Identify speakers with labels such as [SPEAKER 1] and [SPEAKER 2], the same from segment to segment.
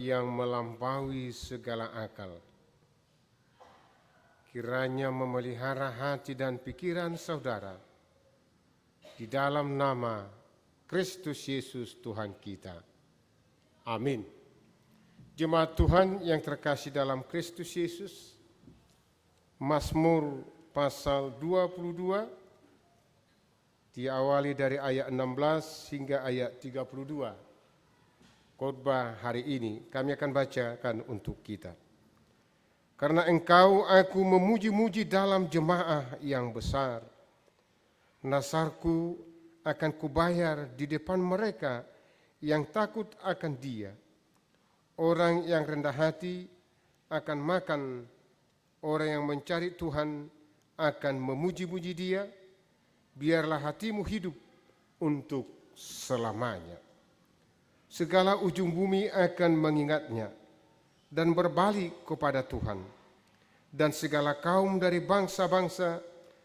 [SPEAKER 1] yang melampaui segala akal. Kiranya memelihara hati dan pikiran saudara di dalam nama Kristus Yesus Tuhan kita. Amin. Jemaat Tuhan yang terkasih dalam Kristus Yesus, Mazmur pasal 22 diawali dari ayat 16 hingga ayat 32. Khotbah hari ini kami akan bacakan untuk kita. Karena Engkau aku memuji-muji dalam jemaah yang besar. Nasarku akan kubayar di depan mereka yang takut akan Dia. Orang yang rendah hati akan makan, orang yang mencari Tuhan akan memuji-muji Dia. Biarlah hatimu hidup untuk selamanya. Segala ujung bumi akan mengingatnya dan berbalik kepada Tuhan. Dan segala kaum dari bangsa-bangsa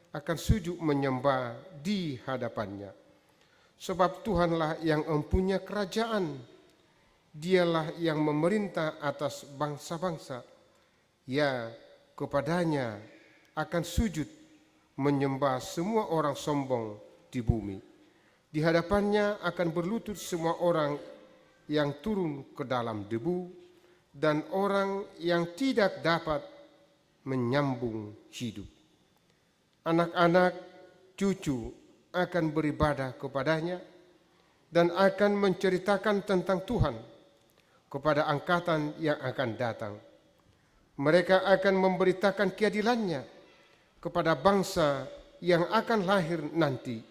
[SPEAKER 1] akan sujud menyembah di hadapannya. Sebab Tuhanlah yang mempunyai kerajaan, Dialah yang memerintah atas bangsa-bangsa. Ya, kepadanya akan sujud menyembah semua orang sombong di bumi. Di hadapannya akan berlutut semua orang yang turun ke dalam debu dan orang yang tidak dapat menyambung hidup. Anak-anak cucu akan beribadah kepadanya dan akan menceritakan tentang Tuhan kepada angkatan yang akan datang. Mereka akan memberitakan keadilannya kepada bangsa yang akan lahir nanti,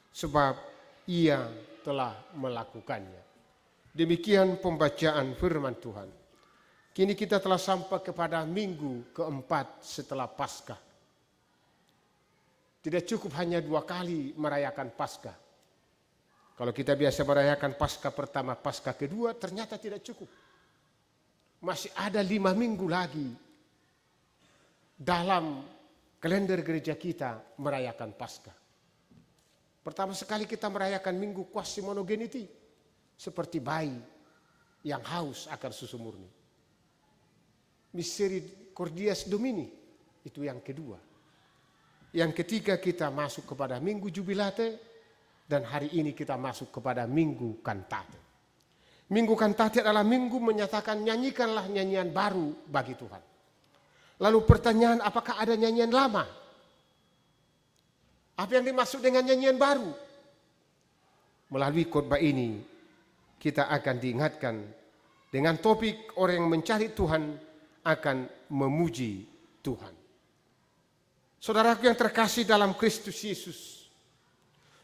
[SPEAKER 1] sebab Ia telah melakukannya. Demikian pembacaan firman Tuhan. Kini kita telah sampai kepada minggu keempat setelah Paskah. Tidak cukup hanya 2 kali merayakan Paskah. Kalau kita biasa merayakan Paskah pertama, Paskah kedua, ternyata tidak cukup. Masih ada 5 minggu lagi dalam kalender gereja kita merayakan Paskah. Pertama sekali kita merayakan minggu Quasi-Monogeniti, seperti bayi yang haus akan susu murni. Misericordias Domini, itu yang kedua. Yang ketiga kita masuk kepada minggu Jubilate, dan hari ini kita masuk kepada minggu Cantate. Minggu Cantate adalah minggu menyatakan nyanyikanlah nyanyian baru bagi Tuhan. Lalu pertanyaan, apakah ada nyanyian lama? Apa yang dimaksud dengan nyanyian baru? Melalui khotbah ini kita akan diingatkan dengan topik orang yang mencari Tuhan akan memuji Tuhan. Saudaraku yang terkasih dalam Kristus Yesus,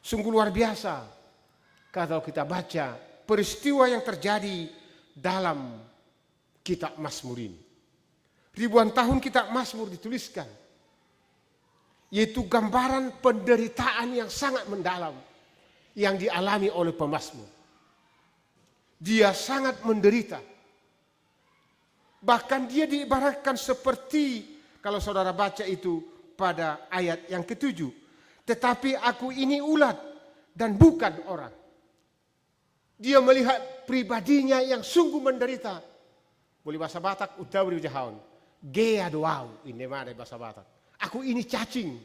[SPEAKER 1] sungguh luar biasa kalau kita baca peristiwa yang terjadi dalam kitab Mazmur ini. Ribuan tahun kitab Mazmur dituliskan, yaitu gambaran penderitaan yang sangat mendalam yang dialami oleh pemazmur. Dia sangat menderita. Bahkan dia diibaratkan seperti, kalau saudara baca itu pada ayat yang ke-7, tetapi aku ini ulat dan bukan orang. Dia melihat pribadinya yang sungguh menderita. Boleh bahasa Batak, utawi jahaun. Gea doau, ini mana bahasa Batak. Aku ini cacing.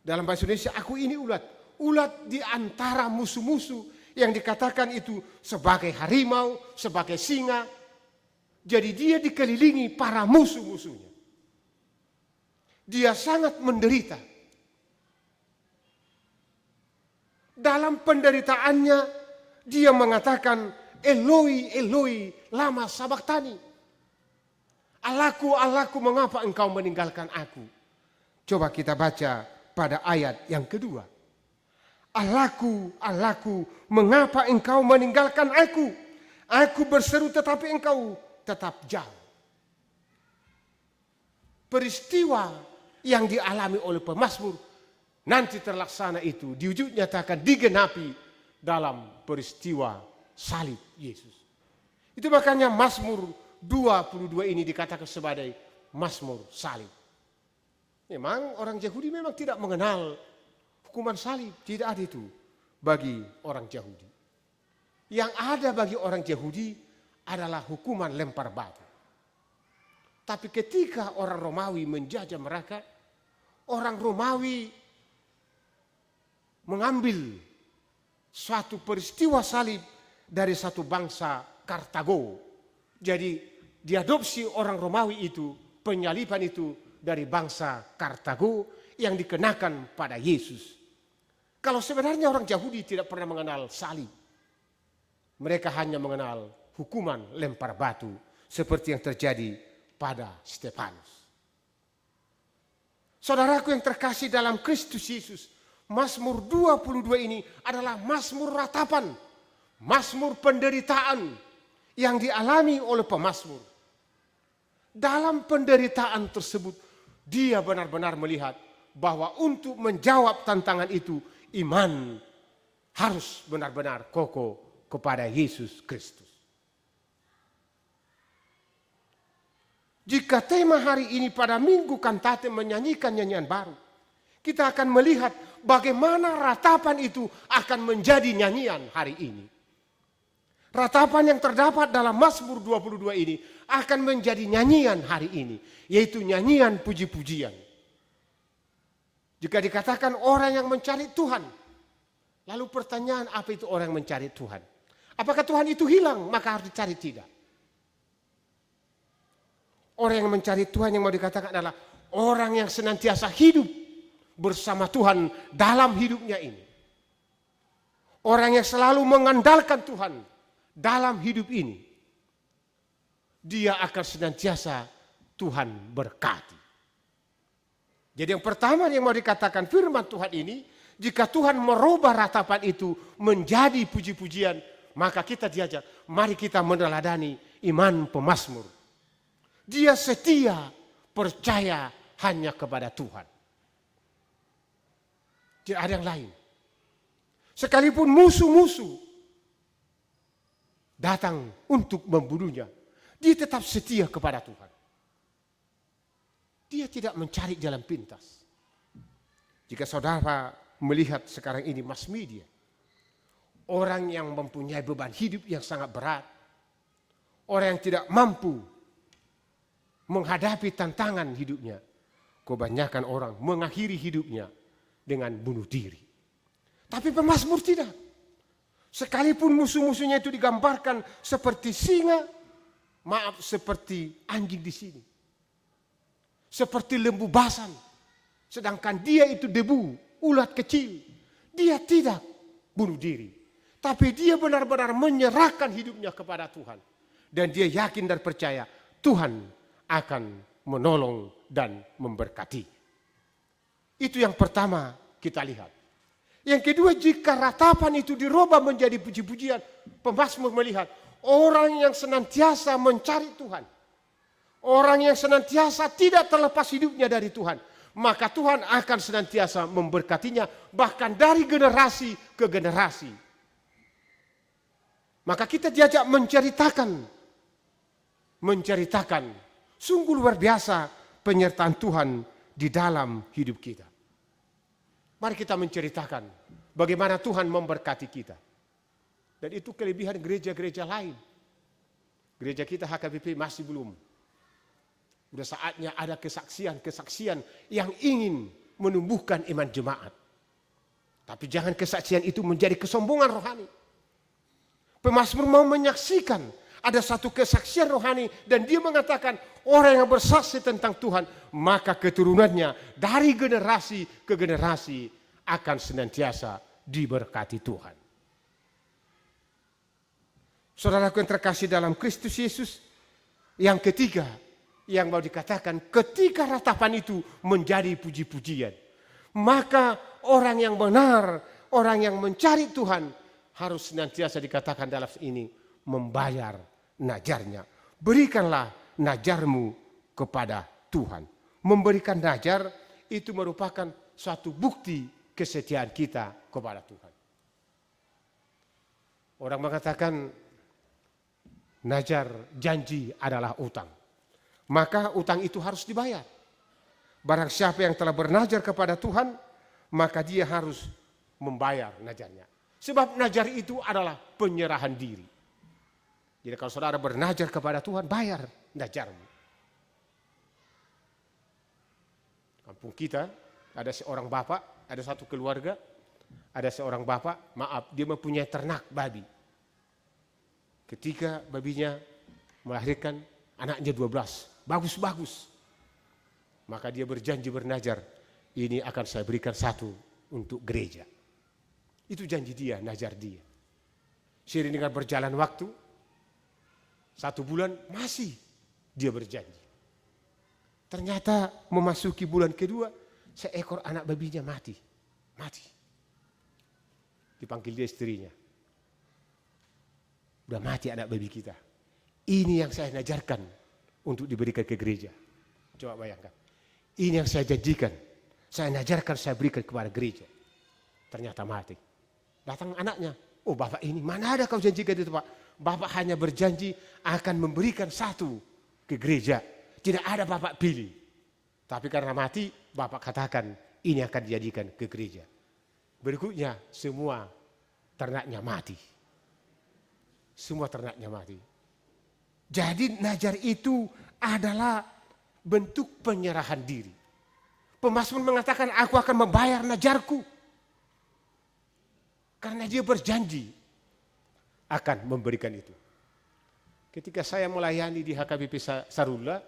[SPEAKER 1] Dalam bahasa Indonesia, aku ini ulat. Ulat di antara musuh-musuh yang dikatakan itu sebagai harimau, sebagai singa. Jadi dia dikelilingi para musuh-musuhnya. Dia sangat menderita. Dalam penderitaannya, dia mengatakan, Eloi, Eloi, lama sabachthani. Allahku, Allahku, mengapa engkau meninggalkan aku? Coba kita baca pada ayat yang kedua. Allahku, Allahku, mengapa engkau meninggalkan aku? Aku berseru tetapi engkau tetap jauh. Peristiwa yang dialami oleh pemazmur nanti terlaksana itu diwujud nyatakan digenapi dalam peristiwa salib Yesus. Itu makanya Mazmur 22 ini dikatakan sebagai Mazmur salib. Memang orang Yahudi memang tidak mengenal hukuman salib, tidak ada itu bagi orang Yahudi. Yang ada bagi orang Yahudi adalah hukuman lempar batu. Tapi ketika orang Romawi menjajah mereka, orang Romawi mengambil suatu peristiwa salib dari satu bangsa Kartago. Jadi diadopsi orang Romawi itu, penyaliban itu dari bangsa Kartago yang dikenakan pada Yesus. Kalau sebenarnya orang Yahudi tidak pernah mengenal salib. Mereka hanya mengenal hukuman lempar batu seperti yang terjadi pada Stefanus. Saudaraku yang terkasih dalam Kristus Yesus, Mazmur 22 ini adalah mazmur ratapan, mazmur penderitaan yang dialami oleh pemazmur. Dalam penderitaan tersebut, dia benar-benar melihat bahwa untuk menjawab tantangan itu, iman harus benar-benar kokoh kepada Yesus Kristus. Jika tema hari ini pada Minggu Kantate menyanyikan nyanyian baru, kita akan melihat bagaimana ratapan itu akan menjadi nyanyian hari ini. Ratapan yang terdapat dalam Mazmur 22 ini akan menjadi nyanyian hari ini, yaitu nyanyian puji-pujian. Jika dikatakan orang yang mencari Tuhan, lalu pertanyaan, apa itu orang yang mencari Tuhan? Apakah Tuhan itu hilang maka harus dicari? Tidak. Orang yang mencari Tuhan yang mau dikatakan adalah orang yang senantiasa hidup bersama Tuhan dalam hidupnya ini. Orang yang selalu mengandalkan Tuhan dalam hidup ini. Dia akan senantiasa Tuhan berkati. Jadi yang pertama yang mau dikatakan firman Tuhan ini, jika Tuhan merubah ratapan itu menjadi puji-pujian, maka kita diajak, mari kita meneladani iman pemazmur. Dia setia, percaya hanya kepada Tuhan. Tidak ada yang lain. Sekalipun musuh-musuh datang untuk membunuhnya, dia tetap setia kepada Tuhan. Dia tidak mencari jalan pintas. Jika saudara melihat sekarang ini mass media, orang yang mempunyai beban hidup yang sangat berat, orang yang tidak mampu menghadapi tantangan hidupnya, kebanyakan orang mengakhiri hidupnya dengan bunuh diri. Tapi pemazmur tidak. Sekalipun musuh-musuhnya itu digambarkan seperti singa, seperti anjing di sini, seperti lembu basan, sedangkan dia itu debu, ulat kecil. Dia tidak bunuh diri, tapi dia benar-benar menyerahkan hidupnya kepada Tuhan, dan dia yakin dan percaya Tuhan akan menolong dan memberkati. Itu yang pertama kita lihat. Yang kedua, jika ratapan itu dirubah menjadi puji-pujian, pemazmur melihat orang yang senantiasa mencari Tuhan, orang yang senantiasa tidak terlepas hidupnya dari Tuhan, maka Tuhan akan senantiasa memberkatinya bahkan dari generasi ke generasi. Maka kita diajak menceritakan sungguh luar biasa penyertaan Tuhan di dalam hidup kita. Mari kita menceritakan bagaimana Tuhan memberkati kita. Dan itu kelebihan gereja-gereja lain. Gereja kita HKBP masih belum. Sudah saatnya ada kesaksian-kesaksian yang ingin menumbuhkan iman jemaat. Tapi jangan kesaksian itu menjadi kesombongan rohani. Pemazmur mau menyaksikan ada satu kesaksian rohani dan dia mengatakan orang yang bersaksi tentang Tuhan, maka keturunannya dari generasi ke generasi akan senantiasa diberkati Tuhan. Saudaraku yang terkasih dalam Kristus Yesus, yang ketiga yang mau dikatakan, ketika ratapan itu menjadi puji-pujian, maka orang yang benar, orang yang mencari Tuhan harus senantiasa dikatakan dalam ini membayar najarnya. Berikanlah najarmu kepada Tuhan. Memberikan najar itu merupakan suatu bukti kesetiaan kita kepada Tuhan. Orang mengatakan najar janji adalah utang. Maka utang itu harus dibayar. Barang siapa yang telah bernajar kepada Tuhan, maka dia harus membayar najarnya. Sebab najar itu adalah penyerahan diri. Jadi kalau saudara bernajar kepada Tuhan, bayar najarmu. Kampung kita ada seorang bapak, ada satu keluarga, ada seorang bapak, maaf, dia mempunyai ternak babi. Ketika babinya melahirkan anaknya 12, bagus-bagus. Maka dia berjanji bernajar, ini akan saya berikan satu untuk gereja. Itu janji dia, najar dia. Seiring dengan berjalan waktu, 1 bulan masih dia berjanji. Ternyata memasuki bulan kedua, seekor anak babinya mati. Dipanggil dia istrinya. Udah mati anak babi kita. Ini yang saya najarkan untuk diberikan ke gereja. Coba bayangkan. Ini yang saya janjikan. Saya najarkan, saya berikan kepada gereja. Ternyata mati. Datang anaknya. Oh bapak ini, mana ada kau janjikan itu pak? Bapak hanya berjanji akan memberikan satu ke gereja. Tidak ada bapak pilih. Tapi karena mati, bapak katakan ini akan dijadikan ke gereja. Berikutnya semua ternaknya mati. Semua ternaknya mati. Jadi najar itu adalah bentuk penyerahan diri. Pemazmur mengatakan aku akan membayar najarku. Karena dia berjanji akan memberikan itu. Ketika saya melayani di HKBP Sarula,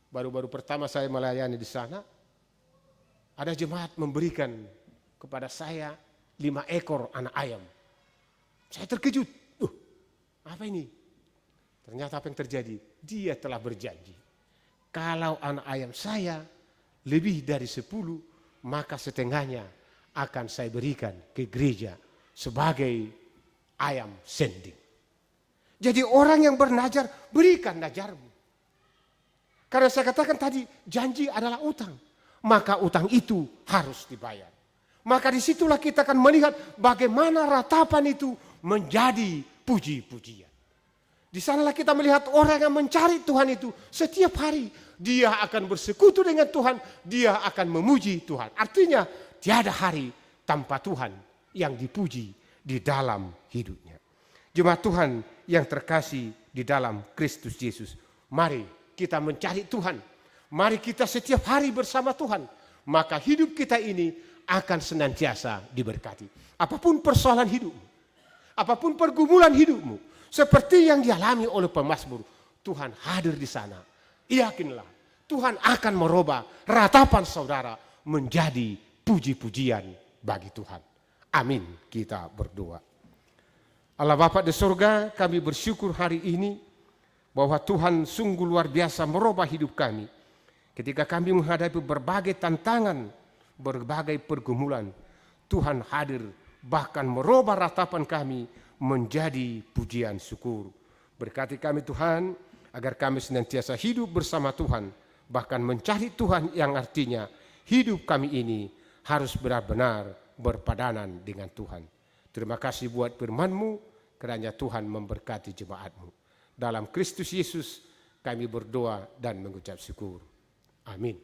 [SPEAKER 1] baru-baru pertama saya melayani di sana, ada jemaat memberikan kepada saya 5 ekor anak ayam. Saya terkejut. Apa ini? Ternyata apa yang terjadi? Dia telah berjanji. Kalau anak ayam saya lebih dari 10, maka setengahnya akan saya berikan ke gereja sebagai ayam sending. Jadi orang yang bernajar, berikan najarmu. Karena saya katakan tadi, janji adalah utang. Maka utang itu harus dibayar. Maka disitulah kita akan melihat bagaimana ratapan itu menjadi puji-pujian. Di sanalah kita melihat orang yang mencari Tuhan itu setiap hari. Dia akan bersekutu dengan Tuhan, dia akan memuji Tuhan. Artinya tiada hari tanpa Tuhan yang dipuji di dalam hidupnya. Jemaat Tuhan yang terkasih di dalam Kristus Yesus. Mari kita mencari Tuhan. Mari kita setiap hari bersama Tuhan. Maka hidup kita ini akan senantiasa diberkati. Apapun persoalan hidupmu, apapun pergumulan hidupmu, seperti yang dialami oleh pemazmur, Tuhan hadir di sana. Yakinlah, Tuhan akan merubah ratapan saudara menjadi puji-pujian bagi Tuhan. Amin. Kita berdoa. Allah Bapa di surga, kami bersyukur hari ini bahwa Tuhan sungguh luar biasa merubah hidup kami. Ketika kami menghadapi berbagai tantangan, berbagai pergumulan, Tuhan hadir bahkan merubah ratapan kami menjadi pujian syukur. Berkati kami Tuhan, agar kami senantiasa hidup bersama Tuhan, bahkan mencari Tuhan yang artinya hidup kami ini harus benar-benar berpadanan dengan Tuhan. Terima kasih buat firman-Mu, kiranya Tuhan memberkati jemaat-Mu. Dalam Kristus Yesus kami berdoa dan mengucap syukur. Amin.